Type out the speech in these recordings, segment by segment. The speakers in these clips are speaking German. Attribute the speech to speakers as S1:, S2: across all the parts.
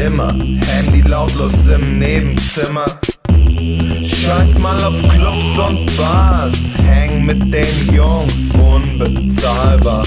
S1: immer. Handy lautlos im Nebenzimmer. Scheiß mal auf Clubs und Bars, häng mit den Jungs, unbezahlbar.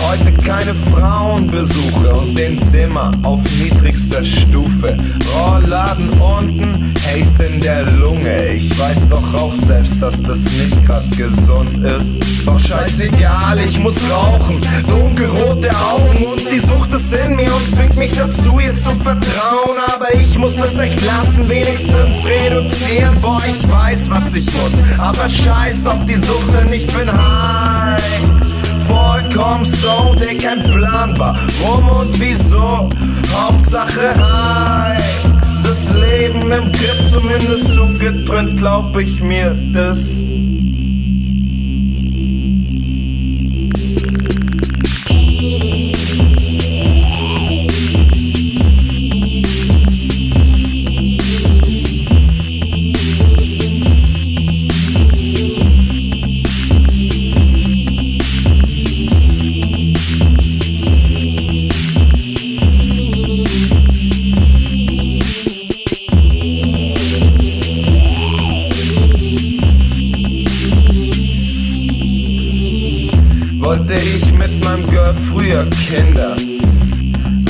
S1: Heute keine Frauenbesuche und den Dimmer auf niedrigster Stufe. Rollladen unten, Haze in der Lunge. Ich weiß doch auch selbst, dass das nicht grad gesund ist. Doch scheißegal, ich muss rauchen. Dunkelrote Augen und die Sucht ist in mir und zwingt mich dazu, ihr zu vertrauen. Aber ich muss das echt lassen, wenigstens reduzieren. Boah, ich weiß, was ich muss, aber scheiß auf die Sucht, denn ich bin high. Vollkommen stoned, ey, kein Plan war, warum und wieso, Hauptsache high. Das Leben im Grip, zumindest zugedröhnt, glaub ich mir das. Wollte ich mit meinem Girl früher Kinder,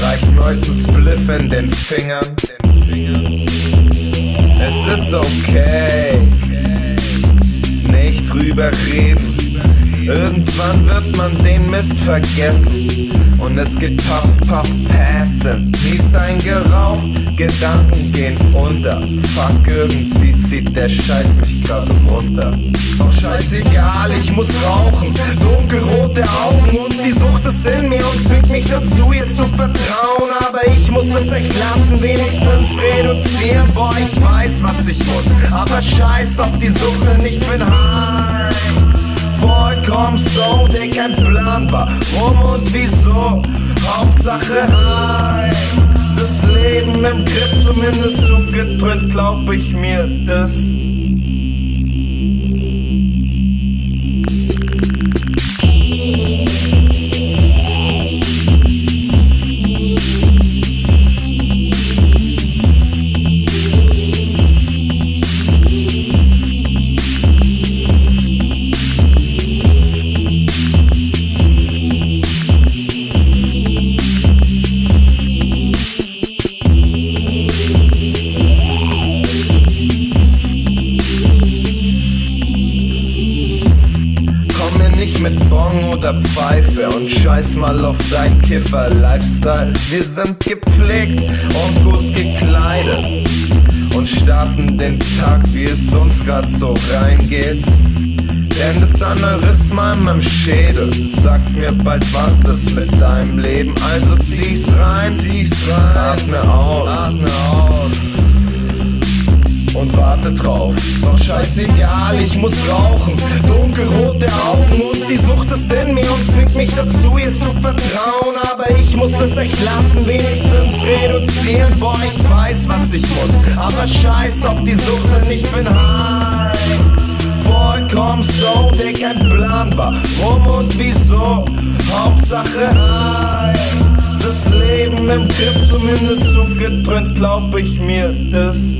S1: reicht mir heute ein Spliff in den Fingern. Es ist okay, nicht drüber reden. Irgendwann wird man den Mist vergessen und es geht puff, puff, passen. Mies eingeraucht, Gedanken gehen unter. Fuck, irgendwie zieht der Scheiß mich grad runter. Doch scheißegal, ich muss rauchen. Dunkelrote Augen und die Sucht ist in mir und zwingt mich dazu, ihr zu vertrauen. Aber ich muss das echt lassen, wenigstens reduzieren. Boah, ich weiß, was ich muss, aber scheiß auf die Sucht, denn ich bin high. Vollkommen stoned, ey, kein Plan war, warum und wieso, Hauptsache high. Das Leben im Grip, zumindest zugedröhnt, glaub ich mir das. Mit Bong oder Pfeife und scheiß mal auf dein Kiffer-Lifestyle. Wir sind gepflegt und gut gekleidet und starten den Tag, wie es uns grad so reingeht. Denn das Aneurysma in meinem Schädel sagt mir bald, was das mit deinem Leben. Also zieh's rein, atme aus. Und warte drauf, doch scheißegal, ich muss rauchen. Dunkelrote Augen und die Sucht ist in mir und zwingt mich dazu, ihr zu vertrauen. Aber ich muss das echt lassen, wenigstens reduzieren. Boah, ich weiß, was ich muss, aber scheiß auf die Sucht, denn ich bin high. Vollkommen stoned, ey, kein Plan war, warum und wieso, Hauptsache high. Das Leben im Grip, zumindest zugedröhnt, glaub ich mir das.